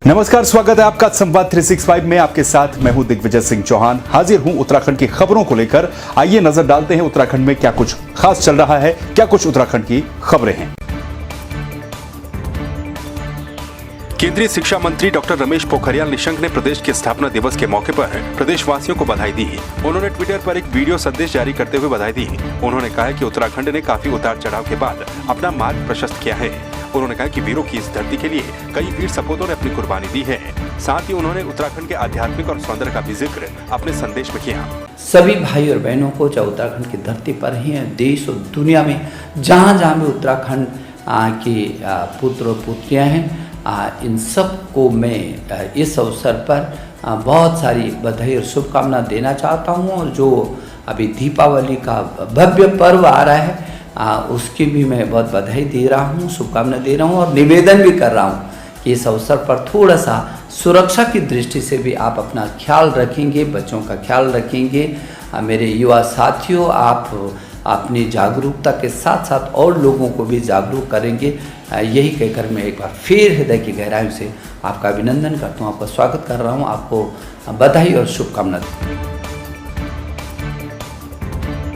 नमस्कार, स्वागत है आपका संवाद 365 में। आपके साथ मैं हूं दिग्विजय सिंह चौहान। हाजिर हूं उत्तराखंड की खबरों को लेकर। आइए नजर डालते हैं उत्तराखंड में क्या कुछ खास चल रहा है, क्या कुछ उत्तराखंड की खबरें हैं। केंद्रीय शिक्षा मंत्री डॉक्टर रमेश पोखरियाल निशंक ने प्रदेश के स्थापना दिवस के मौके पर प्रदेशवासियों को बधाई दी। उन्होंने ट्विटर पर एक वीडियो संदेश जारी करते हुए बधाई दी। उन्होंने कहा कि उत्तराखंड ने काफी उतार चढ़ाव के बाद अपना मार्ग प्रशस्त किया है। उन्होंने कहा कि वीरों की इस धरती के लिए कई वीर सपूतों ने अपनी कुर्बानी दी है। साथ ही उन्होंने उत्तराखंड के आध्यात्मिक और सौंदर्य का भी जिक्र अपने संदेश में किया। सभी भाई और बहनों को, चाहे उत्तराखंड की धरती पर ही है, देश और दुनिया में जहाँ जहाँ भी उत्तराखंड की पुत्र और पुत्रियाँ हैं, इन सब को मैं इस अवसर पर बहुत सारी बधाई और शुभकामना देना चाहता हूँ। और जो अभी दीपावली का भव्य पर्व आ रहा है, उसकी भी मैं बहुत बधाई दे रहा हूँ, शुभकामना दे रहा हूँ और निवेदन भी कर रहा हूँ कि इस अवसर पर थोड़ा सा सुरक्षा की दृष्टि से भी आप अपना ख्याल रखेंगे, बच्चों का ख्याल रखेंगे। मेरे युवा साथियों, आप अपनी जागरूकता के साथ साथ और लोगों को भी जागरूक करेंगे। यही कहकर मैं एक बार फिर हृदय की गहराई से आपका अभिनंदन करता हूँ, आपका स्वागत कर रहा हूँ, आपको बधाई और शुभकामना।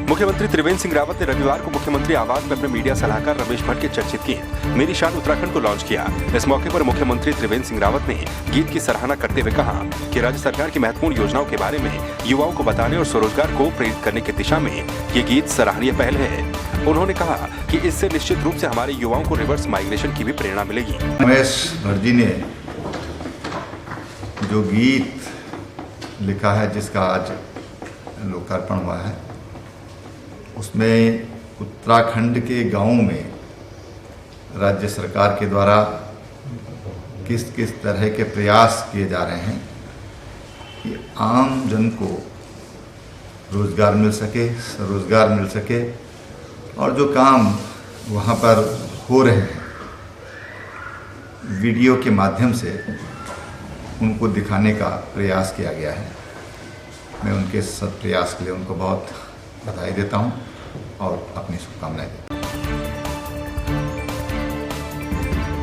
मुख्यमंत्री त्रिवेंद्र सिंह रावत ने रविवार को मुख्यमंत्री आवास में अपने मीडिया सलाहकार रमेश भट्ट के चर्चित गीत मेरी शान उत्तराखंड को लॉन्च किया। इस मौके पर मुख्यमंत्री त्रिवेंद्र सिंह रावत ने गीत की सराहना करते हुए कहा कि राज्य सरकार की महत्वपूर्ण योजनाओं के बारे में युवाओं को बताने और स्वरोजगार को प्रेरित करने की दिशा में ये गीत सराहनीय पहल है। उन्होंने कहा कि इससे निश्चित रूप से हमारे युवाओं को रिवर्स माइग्रेशन की भी प्रेरणा मिलेगी। रमेश भट्ट जी ने जो गीत लिखा है, जिसका आज लोकार्पण हुआ है, उसमें उत्तराखंड के गांवों में राज्य सरकार के द्वारा किस किस तरह के प्रयास किए जा रहे हैं कि आम जन को रोजगार मिल सके, स्वरोजगार मिल सके, और जो काम वहाँ पर हो रहे हैं वीडियो के माध्यम से उनको दिखाने का प्रयास किया गया है। मैं उनके सत प्रयास के लिए उनको बहुत बधाई देता हूं और अपनी शुभकामनाएं देता हूं।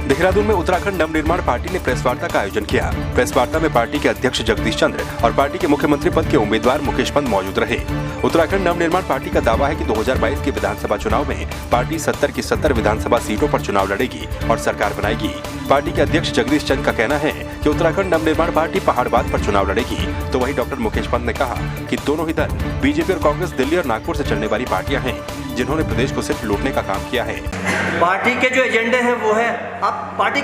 देहरादून में उत्तराखंड नवनिर्माण पार्टी ने प्रेस वार्ता का आयोजन किया। प्रेस वार्ता में पार्टी के अध्यक्ष जगदीश चंद्र और पार्टी के मुख्यमंत्री पद के उम्मीदवार मुकेश पंत मौजूद रहे। उत्तराखंड नवनिर्माण पार्टी का दावा है कि 2022 के विधानसभा चुनाव में पार्टी 70 की 70 विधानसभा सीटों पर चुनाव लड़ेगी और सरकार बनाएगी। पार्टी के अध्यक्ष जगदीश चंद्र का कहना है कि उत्तराखंड नवनिर्माण पार्टी पहाड़वाद पर चुनाव लड़ेगी। तो वहीं डॉक्टर मुकेश पंत ने कहा कि दोनों ही दल बीजेपी और कांग्रेस दिल्ली और नागपुर से चलने वाली पार्टियां हैं, जिन्होंने प्रदेश को सिर्फ लूटने का काम किया है। पार्टी के जो एजेंडे हैं वो है, अब पार्टी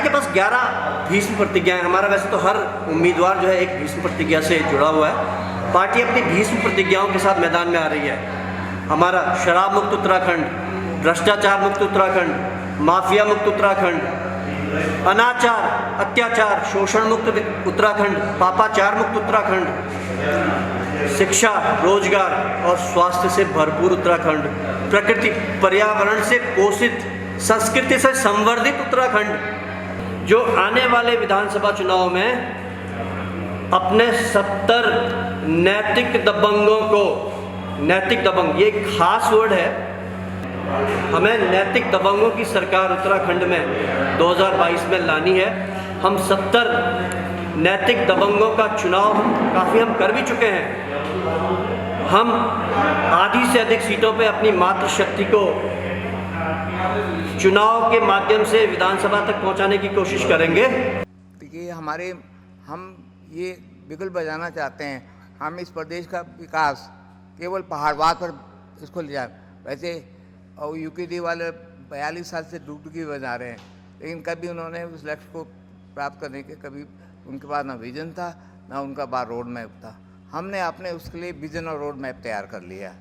के पास 11 भीष्म प्रतिज्ञाएं। हमारा वैसे तो हर उम्मीदवार जो है एक भीष्म प्रतिज्ञा से जुड़ा हुआ है। पार्टी अपनी भीष्म प्रतिज्ञाओं के साथ मैदान में आ रही है। हमारा शराब मुक्त उत्तराखंड, भ्रष्टाचार मुक्त उत्तराखंड, माफिया मुक्त उत्तराखंड, अनाचार, अत्याचार, शोषण मुक्त उत्तराखंड, पापाचार मुक्त उत्तराखंड, शिक्षा, रोजगार और स्वास्थ्य से भरपूर उत्तराखंड, प्रकृति पर्यावरण से पोषित, संस्कृति से संवर्धित उत्तराखंड, जो आने वाले विधानसभा चुनाव में अपने 70 नैतिक दबंगों को, नैतिक दबंग ये एक खास वर्ड है, हमें नैतिक दबंगों की सरकार उत्तराखंड में 2022 में लानी है। हम 70 नैतिक दबंगों का चुनाव काफ़ी हम कर भी चुके हैं। हम आधी से अधिक सीटों पे अपनी मातृशक्ति को चुनाव के माध्यम से विधानसभा तक पहुंचाने की कोशिश करेंगे। देखिए, हम ये बिगुल बजाना चाहते हैं। हम इस प्रदेश का विकास केवल पहाड़वाद पर इसको ले जाए। वैसे और यूपीडी वाले 42 साल से डुगडुगी बजा रहे हैं, लेकिन कभी उन्होंने उस लक्ष्य को प्राप्त करने के कभी उनके पास ना विजन था, ना उनका पास रोड मैप था। हमने अपने उसके लिए विजन और रोड मैप तैयार कर लिया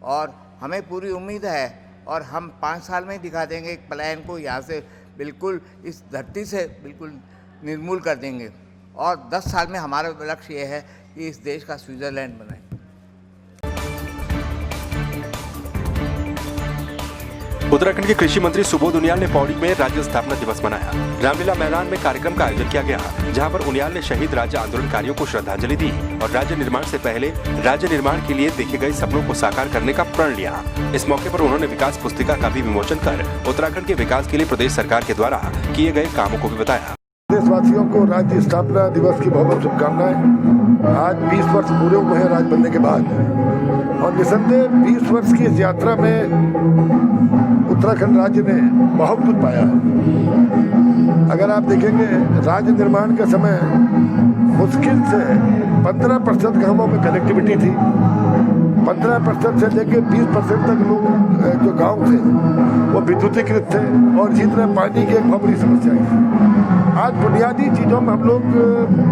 और हमें पूरी उम्मीद है और हम 5 साल में ही दिखा देंगे एक प्लान को, यहाँ से बिल्कुल इस धरती से बिल्कुल निर्मूल कर देंगे। और 10 साल में हमारा लक्ष्य ये है कि इस देश का स्विट्जरलैंड बनाएं। उत्तराखंड के कृषि मंत्री सुबोध उनियाल ने पौड़ी में राज्य स्थापना दिवस मनाया। रामलीला मैदान में कार्यक्रम का आयोजन किया गया, जहां पर उनियाल ने शहीद राज्य आंदोलनकारियों को श्रद्धांजलि दी और राज्य निर्माण से पहले राज्य निर्माण के लिए देखे गए सपनों को साकार करने का प्रण लिया। इस मौके पर उन्होंने विकास पुस्तिका का भी विमोचन कर उत्तराखंड के विकास के लिए प्रदेश सरकार के द्वारा किए गए कामों को भी बताया। देशवासियों को राज्य स्थापना दिवस की बहुत बहुत शुभकामनाएं। आज 20 वर्ष पूरे हुए हैं राज्य बनने के बाद, और निसंदेह 20 वर्ष की इस यात्रा में उत्तराखंड राज्य ने बहुत कुछ पाया है। अगर आप देखेंगे राज्य निर्माण के समय मुश्किल से 15% गांवों में कनेक्टिविटी थी। 15% से लेकर 20% तक लोग जो गांव थे वो विद्युतीकृत थे, और इसी तरह पानी की एक बहुत बड़ी समस्या है। आज बुनियादी चीज़ों में हम लोग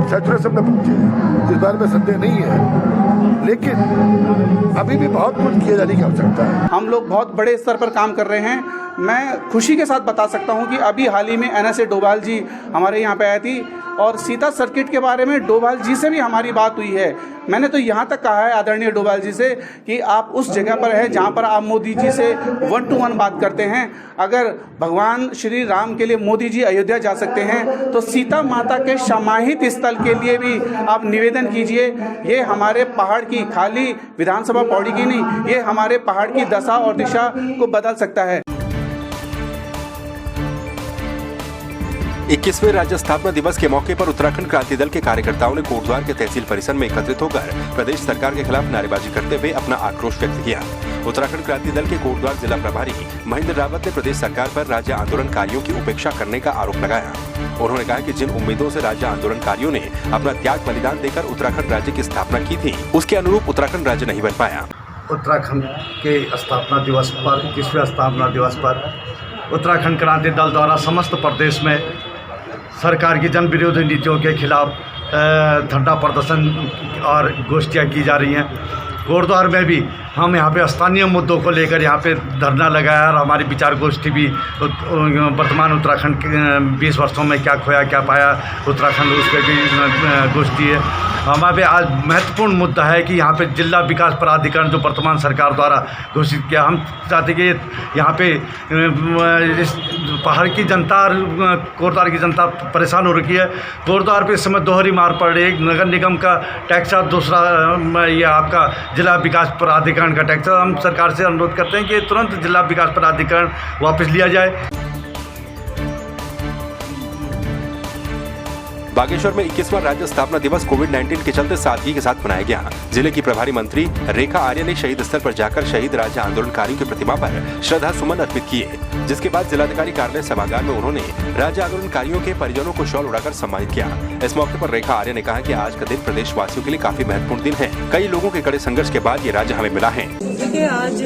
सैचुरेशन में पहुंचे हैं, इस बारे में संदेह नहीं है, लेकिन अभी भी बहुत कुछ किए जाने की आवश्यकता है। हम लोग बहुत बड़े स्तर पर काम कर रहे हैं। मैं खुशी के साथ बता सकता हूं कि अभी हाल ही में NSA डोभाल जी हमारे यहाँ पे आई थी, और सीता सर्किट के बारे में डोभाल जी से भी हमारी बात हुई है। मैंने तो यहाँ तक कहा है आदरणीय डोभाल जी से कि आप उस जगह पर हैं जहाँ पर आप मोदी जी से 1 to 1 बात करते हैं। अगर भगवान श्री राम के लिए मोदी जी अयोध्या जा सकते हैं तो सीता माता के समाहित स्थल के लिए भी आप निवेदन कीजिए। ये हमारे पहाड़ की, खाली विधानसभा पौड़ी की नहीं, ये हमारे पहाड़ की दशा और दिशा को बदल सकता है। 21वें राज्य स्थापना दिवस के मौके पर उत्तराखंड क्रांति दल के कार्यकर्ताओं ने कोटद्वार के तहसील परिसर में एकत्रित होकर प्रदेश सरकार के खिलाफ नारेबाजी करते हुए अपना आक्रोश व्यक्त किया। उत्तराखंड क्रांति दल के कोटद्वार जिला प्रभारी महेंद्र रावत ने प्रदेश सरकार पर राज्य आंदोलनकारियों की उपेक्षा करने का आरोप लगाया। उन्होंने कहा कि जिन उम्मीदों से राज्य आंदोलनकारियों ने अपना त्याग बलिदान देकर उत्तराखंड राज्य की स्थापना की थी, उसके अनुरूप उत्तराखंड राज्य नहीं बन पाया। उत्तराखंड के स्थापना दिवस पर, 21वें स्थापना दिवस पर उत्तराखंड क्रांति दल द्वारा समस्त प्रदेश में सरकार की जन विरोधी नीतियों के खिलाफ धरना प्रदर्शन और गोष्ठियाँ की जा रही हैं। कोटद्वार में भी हम यहाँ पे स्थानीय मुद्दों को लेकर यहाँ पे धरना लगाया, और हमारी विचार गोष्ठी भी वर्तमान उत्तराखंड के 20 वर्षों में क्या खोया क्या पाया उत्तराखंड, उस पर भी गोष्ठी है। हमारे आज महत्वपूर्ण मुद्दा है कि यहाँ पे जिला विकास प्राधिकरण जो वर्तमान सरकार द्वारा घोषित किया, हम चाहते कि यहाँ पे इस पहाड़ की जनता, कोटद्वार की जनता परेशान हो रखी है। कोटद्वार पे इस समय दोहरी मार पड़ रही है, नगर निगम का टैक्स और दूसरा ये आपका जिला विकास प्राधिकरण का टैक्स। हम सरकार से अनुरोध करते हैं कि तुरंत जिला विकास प्राधिकरण वापस लिया जाए। बागेश्वर में 21वां राज्य स्थापना दिवस कोविड-19 के चलते सादगी के साथ मनाया गया। जिले की प्रभारी मंत्री रेखा आर्य ने शहीद स्थल पर जाकर शहीद राज्य आंदोलनकारियों की प्रतिमा पर श्रद्धा सुमन अर्पित किए, जिसके बाद जिलाधिकारी कार्यालय सभागार में उन्होंने राज्य आंदोलनकारियों के परिजनों को शॉल उड़ाकर सम्मानित किया। इस मौके पर रेखा आर्य ने कहा कि आज का दिन प्रदेशवासियों के लिए काफी महत्वपूर्ण दिन है। कई लोगों के कड़े संघर्ष के बाद ये राज्य हमें मिला है। देखिए, आज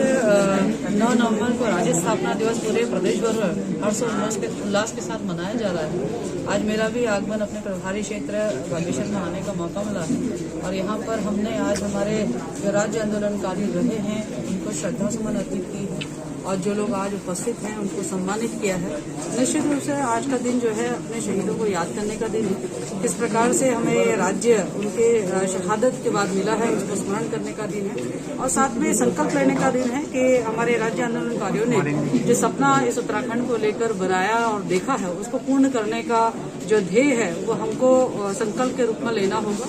9 नवंबर को राज्य स्थापना दिवस पूरे प्रदेश भर में हर्ष उल्लास के साथ मनाया जा रहा है। आज मेरा भी आगमन अपने प्रभारी क्षेत्र बागेश्वर में आने का मौका मिला है, और यहाँ पर हमने आज हमारे जो राज्य आंदोलनकारी रहे हैं उनको श्रद्धा सुमन अर्पित की है, और जो लोग आज उपस्थित हैं उनको सम्मानित किया है। निश्चित रूप से आज का दिन जो है अपने शहीदों को याद करने का दिन है। किस प्रकार से हमें ये राज्य उनके शहादत के बाद मिला है, उसको स्मरण करने का दिन है, और साथ में संकल्प लेने का दिन है कि हमारे राज्य आंदोलनकारियों ने जो सपना इस उत्तराखंड को लेकर बनाया और देखा है, उसको पूर्ण करने का जो ध्येय है वो हमको संकल्प के रूप में लेना होगा।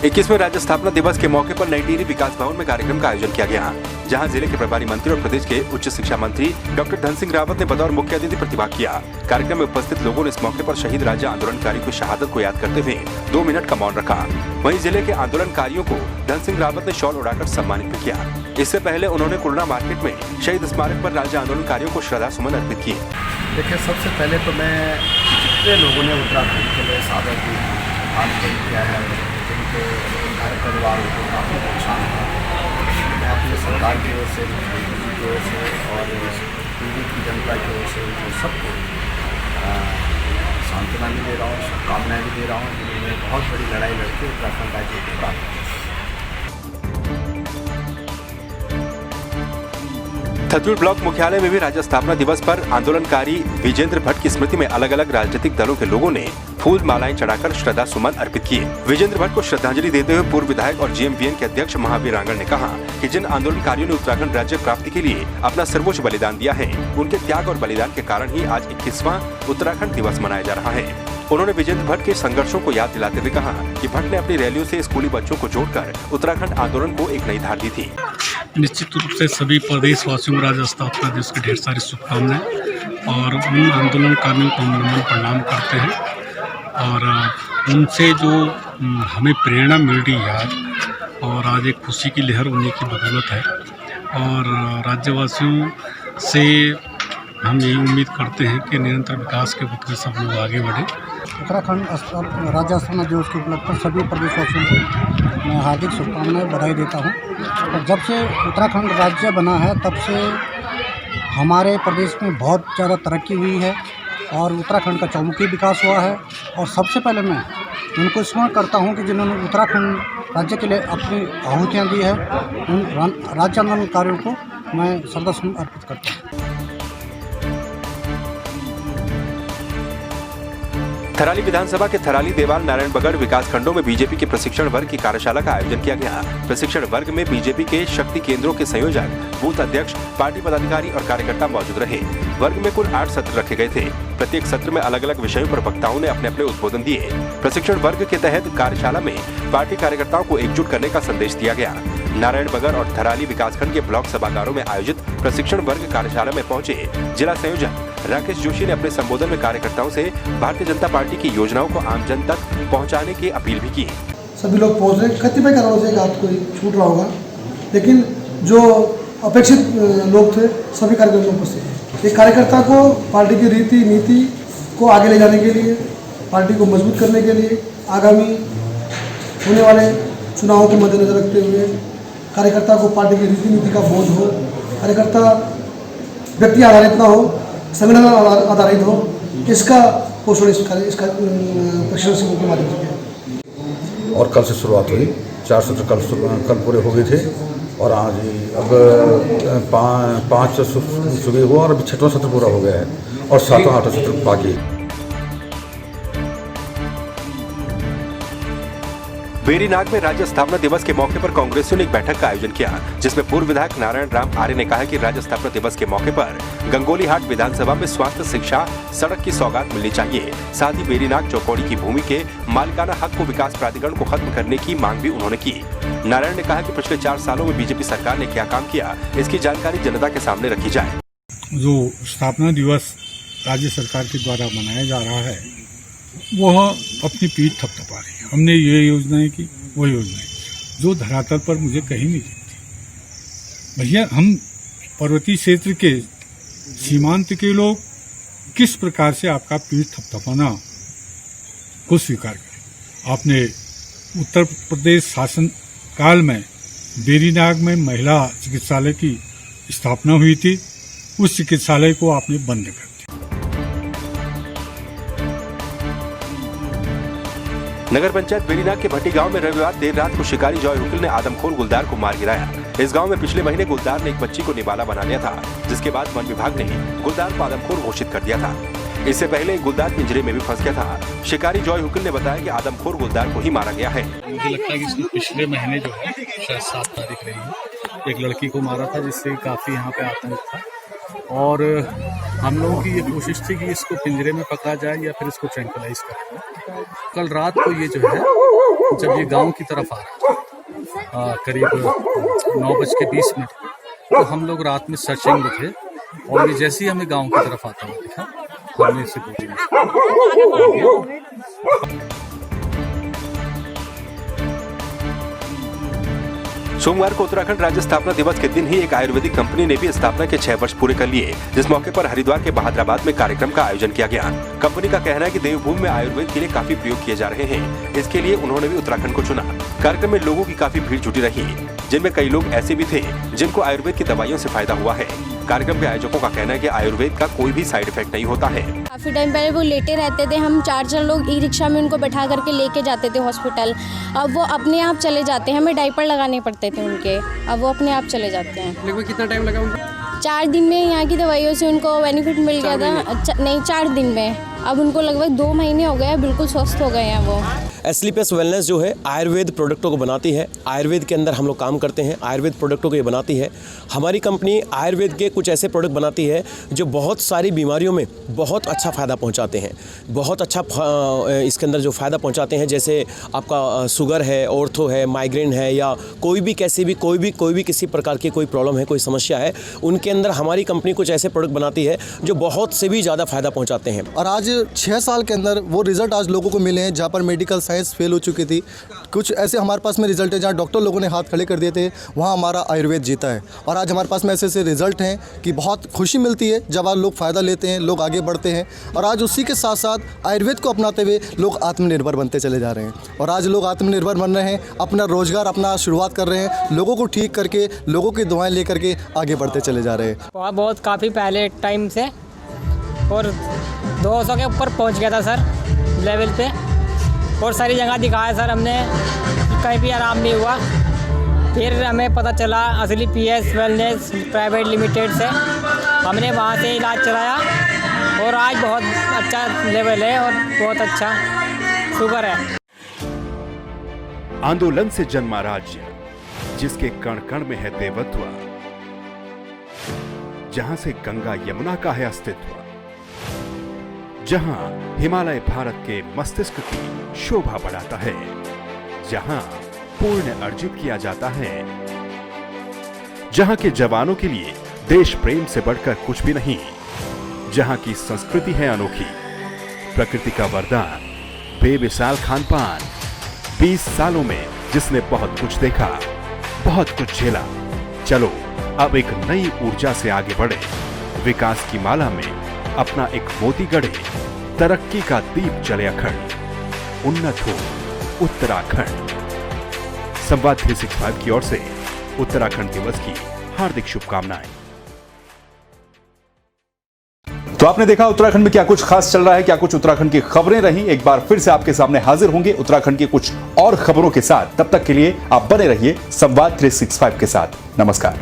21वें राज्य स्थापना दिवस के मौके पर नई टिहरी विकास भवन में कार्यक्रम का आयोजन किया गया, जहां जिले के प्रभारी मंत्री और प्रदेश के उच्च शिक्षा मंत्री डॉक्टर धन सिंह रावत ने बतौर मुख्य अतिथि प्रतिभाग किया। कार्यक्रम में उपस्थित लोगों ने इस मौके पर शहीद राज्य आंदोलनकारियों की शहादत को याद करते हुए 2 मिनट का मौन रखा। वहीं जिले के आंदोलनकारियों को धन सिंह रावत ने शॉल उड़ाकर सम्मानित भी किया। इससे पहले उन्होंने कुर्ला मार्केट में शहीद स्मारक पर राज्य आंदोलनकारियों को श्रद्धा सुमन अर्पित किए। देखिए, सबसे पहले तो मैं जितने लोगों ने उत्तराखंड के लिए सादर किया है, जिनके घर परिवार को काफ़ी नुकसान हुआ, मैं अपनी सरकार की ओर से, मुख्यमंत्री की ओर से और दिल्ली की जनता की ओर से उनको सबको सांत्वना भी दे रहा हूँ, शुभकामनाएँ भी दे रहा हूँ। उन्होंने बहुत बड़ी लड़ाई लड़के उत्तराखंड राज्य को प्राप्त किया। थतुल ब्लॉक मुख्यालय में भी राज्य स्थापना दिवस पर आंदोलनकारी विजेंद्र भट्ट की स्मृति में अलग अलग राजनीतिक दलों के लोगों ने फूल मालाएं चढ़ाकर श्रद्धा सुमन अर्पित किए। विजेंद्र भट्ट को श्रद्धांजलि देते हुए पूर्व विधायक और GMVN के अध्यक्ष महावीर रांगड़ ने कहा कि जिन आंदोलनकारियों ने उत्तराखंड राज्य प्राप्ति के लिए अपना सर्वोच्च बलिदान दिया है, उनके त्याग और बलिदान के कारण ही आज 21वां उत्तराखंड दिवस मनाया जा रहा है। उन्होंने विजेंद्र भट्ट के संघर्षों को याद दिलाते हुए कहा कि भट्ट ने अपनी रैलियों से स्कूली बच्चों को जोड़कर उत्तराखंड आंदोलन को एक नई धार दी थी। निश्चित रूप से सभी प्रदेशवासियों को राज्य स्थापना दिवस की ढेर सारी शुभकामनाएं। और उन आंदोलनकारियों को हम नमन प्रणाम करते हैं। और उनसे जो हमें प्रेरणा मिल रही है आज, और आज एक खुशी की लहर उन्हीं की बदौलत है। और राज्यवासियों से हम यही उम्मीद करते हैं कि निरंतर विकास के पथ में सब लोग आगे बढ़े। उत्तराखंड राज्य स्थापना दिवस के उपलक्ष्य पर सभी प्रदेशवासियों को मैं हार्दिक शुभकामनाएं बधाई देता हूं। और जब से उत्तराखंड राज्य बना है तब से हमारे प्रदेश में बहुत ज़्यादा तरक्की हुई है और उत्तराखंड का चौमुखी विकास हुआ है। और सबसे पहले मैं उनको स्मरण करता हूं कि जिन्होंने उत्तराखंड राज्य के लिए अपनी आहुतियाँ दी है, उन राज्य आंदोलनकारियों को मैं श्रद्धासुमन अर्पित करता हूँ। थराली विधानसभा के थराली, देवाल, नारायण बगड़ विकास खंडों में बीजेपी के प्रशिक्षण वर्ग की कार्यशाला का आयोजन किया गया। प्रशिक्षण वर्ग में बीजेपी के शक्ति केंद्रों के संयोजक, बूथ अध्यक्ष, पार्टी पदाधिकारी और कार्यकर्ता मौजूद रहे। वर्ग में कुल 8 सत्र रखे गए थे। प्रत्येक सत्र में अलग अलग विषयों पर वक्ताओं ने अपने अपने उद्बोधन दिए। प्रशिक्षण वर्ग के तहत कार्यशाला में पार्टी कार्यकर्ताओं को एकजुट करने का संदेश दिया गया। नारायण बगड़ और थराली विकासखंड के ब्लॉक सभागारों में आयोजित प्रशिक्षण वर्ग कार्यशाला में पहुंचे जिला संयोजक राकेश जोशी ने अपने संबोधन में कार्यकर्ताओं से भारतीय जनता पार्टी की योजनाओं को आम जन तक पहुंचाने की अपील भी की। सभी लोग पहुंच रहे, कतिपय कारणों से आपको छूट रहा होगा, लेकिन जो अपेक्षित लोग थे सभी कार्यक्रम में उपस्थित थे। एक कार्यकर्ता को पार्टी की रीति नीति को आगे ले जाने के लिए, पार्टी को मजबूत करने के लिए, आगामी होने वाले चुनावों को मद्देनजर रखते हुए कार्यकर्ता को पार्टी की रीति नीति का बोझ हो, कार्यकर्ता व्यक्ति आधारित ना हो, संगठन आधारित हो, इसका पोषण इसका प्रशिक्षण शिविर के माध्यम से किया। और कल से शुरुआत हुई। 4 सत्र कल पूरे हो गए थे और आज अब 5 सुबह हुआ और अभी 6वां सत्र पूरा हो गया है और 7वां 8वां सत्र बाकी है। बेरीनाग में राज्य स्थापना दिवस के मौके पर कांग्रेसियों ने एक बैठक का आयोजन किया, जिसमें पूर्व विधायक नारायण राम आर्य ने कहा कि राज्य स्थापना दिवस के मौके पर गंगोलीहाट विधानसभा में स्वास्थ्य, शिक्षा, सड़क की सौगात मिलनी चाहिए। साथ ही बेरीनाग चौकोड़ी की भूमि के मालिकाना हक को विकास प्राधिकरण को खत्म करने की मांग भी उन्होंने की। नारायण ने कहा कि पिछले 4 सालों में बीजेपी सरकार ने क्या काम किया, इसकी जानकारी जनता के सामने रखी जाए। जो स्थापना दिवस राज्य सरकार के द्वारा मनाया जा रहा है वह अपनी पीठ थपथपा रही है। हमने ये योजनाएं की, वो योजनाएं जो धरातल पर मुझे कहीं नहीं दिखती। भैया, हम पर्वतीय क्षेत्र के सीमांत के लोग किस प्रकार से आपका पीठ थपथपाना को स्वीकार करें। आपने उत्तर प्रदेश शासन काल में बेरीनाग में महिला चिकित्सालय की स्थापना हुई थी, उस चिकित्सालय को आपने बंद कर दिया। नगर पंचायत बेरीनाग के भट्टी गांव में रविवार देर रात को शिकारी जॉय हुकिल ने आदमखोर गुलदार को मार गिराया। इस गांव में पिछले महीने गुलदार ने एक बच्ची को निवाला बना लिया था, जिसके बाद वन विभाग ने गुलदार को आदमखोर घोषित कर दिया था। इससे पहले गुलदार पिंजरे में भी फंस गया था। शिकारी जॉय हुकिल ने बताया कि आदमखोर गुलदार को ही मारा गया है। मुझे लगता है कि इसमें पिछले महीने जो है शायद 7 तारीख रही है, एक लड़की को मारा था, जिससे काफी यहाँ पे आतंक था। और हम लोगों की ये कोशिश थी कि इसको पिंजरे में पकड़ा जाए या फिर इसको ट्रैंक्विलाइज करें। कल रात को ये जो है, जब ये गांव की तरफ आ रहा था करीब 9:20 तो हम लोग रात में सर्चिंग में थे और ये जैसे ही हमें गांव की तरफ आता हुआ दिखा, हमने इसे गोली मारी। सोमवार को उत्तराखंड राज्य स्थापना दिवस के दिन ही एक आयुर्वेदिक कंपनी ने भी स्थापना के 6 वर्ष पूरे कर लिए, जिस मौके पर हरिद्वार के बहादुराबाद में कार्यक्रम का आयोजन किया गया। कंपनी का कहना है कि देवभूमि में आयुर्वेद के लिए काफी प्रयोग किए जा रहे हैं, इसके लिए उन्होंने भी उत्तराखंड को चुना। कार्यक्रम में लोगों की काफी भीड़ जुटी रही, जिनमें कई लोग ऐसे भी थे जिनको आयुर्वेद की दवाइयों से फायदा हुआ है। कार्यक्रम के आयोजकों का कहना है कि आयुर्वेद का कोई भी साइड इफेक्ट नहीं होता है। काफ़ी टाइम पहले वो लेटे रहते थे, हम 4 लोग ई-रिक्शा में उनको बैठा करके लेके जाते थे हॉस्पिटल। अब वो अपने आप चले जाते हैं, हमें डायपर लगाने पड़ते थे उनके, अब वो अपने आप चले जाते हैं। लगभग कितना टाइम लगा उनको? 4 दिन में यहाँ की दवाइयों से उनको बेनिफिट मिल गया था। नहीं, 4 दिन में अब उनको लगभग 2 महीने हो गए हैं, बिल्कुल स्वस्थ हो गए हैं वो। एस्लीपस वेलनेस जो है आयुर्वेद प्रोडक्टों को बनाती है। आयुर्वेद के अंदर हम लोग काम करते हैं, आयुर्वेद प्रोडक्टों को ये बनाती है। हमारी कंपनी आयुर्वेद के कुछ ऐसे प्रोडक्ट बनाती है जो बहुत सारी बीमारियों में बहुत अच्छा फ़ायदा पहुंचाते हैं। बहुत अच्छा इसके अंदर जो फ़ायदा पहुंचाते हैं, जैसे आपका शुगर है, ऑर्थो है, माइग्रेन है, या कोई भी किसी प्रकार की कोई प्रॉब्लम है, कोई समस्या है, उनके अंदर हमारी कंपनी कुछ ऐसे प्रोडक्ट बनाती है जो बहुत से भी ज़्यादा फ़ायदा पहुँचाते हैं। और आज 6 साल के अंदर वो रिज़ल्ट आज लोगों को मिले हैं, जहाँ पर मेडिकल साइंस फेल हो चुकी थी। कुछ ऐसे हमारे पास में रिज़ल्ट है जहाँ डॉक्टर लोगों ने हाथ खड़े कर दिए थे, वहाँ हमारा आयुर्वेद जीता है। और आज हमारे पास में ऐसे ऐसे रिज़ल्ट हैं कि बहुत खुशी मिलती है जब आज लोग फ़ायदा लेते हैं, लोग आगे बढ़ते हैं। और आज उसी के साथ साथ आयुर्वेद को अपनाते हुए लोग आत्मनिर्भर बनते चले जा रहे हैं। और आज लोग आत्मनिर्भर बन रहे हैं, अपना रोज़गार अपना शुरुआत कर रहे हैं, लोगों को ठीक करके, लोगों की दुआएँ ले करके आगे बढ़ते चले जा रहे हैं। बहुत काफ़ी पहले टाइम से, और 200 के ऊपर पहुंच गया था सर लेवल पे, और सारी जगह दिखाया सर हमने, कहीं भी आराम नहीं हुआ। फिर हमें पता चला असली PS वेलनेस प्राइवेट लिमिटेड से, हमने वहाँ से इलाज चलाया और आज बहुत अच्छा लेवल है और बहुत अच्छा शुगर है। आंदोलन से जन्मा राज्य, जिसके कण कण में है देवत्व, जहां से गंगा यमुना का है अस्तित्व, जहां हिमालय भारत के मस्तिष्क की शोभा बढ़ाता है, जहां पुण्य अर्जित किया जाता है, जहां के जवानों के लिए देश प्रेम से बढ़कर कुछ भी नहीं, जहां की संस्कृति है अनोखी, प्रकृति का वरदान, बेमिसाल खान पान। 20 सालों में जिसने बहुत कुछ देखा, बहुत कुछ झेला, चलो अब एक नई ऊर्जा से आगे बढ़े, विकास की माला में अपना एक मोती गढ़े, तरक्की का दीप जले अखंड, उन्नत हो उत्तराखंड। संवाद 365 की ओर से उत्तराखंड दिवस की हार्दिक शुभकामनाएं। तो आपने देखा उत्तराखंड में क्या कुछ खास चल रहा है, क्या कुछ उत्तराखंड की खबरें रही। एक बार फिर से आपके सामने हाजिर होंगे उत्तराखंड की कुछ और खबरों के साथ। तब तक के लिए आप बने रहिए संवाद 365 के साथ। नमस्कार।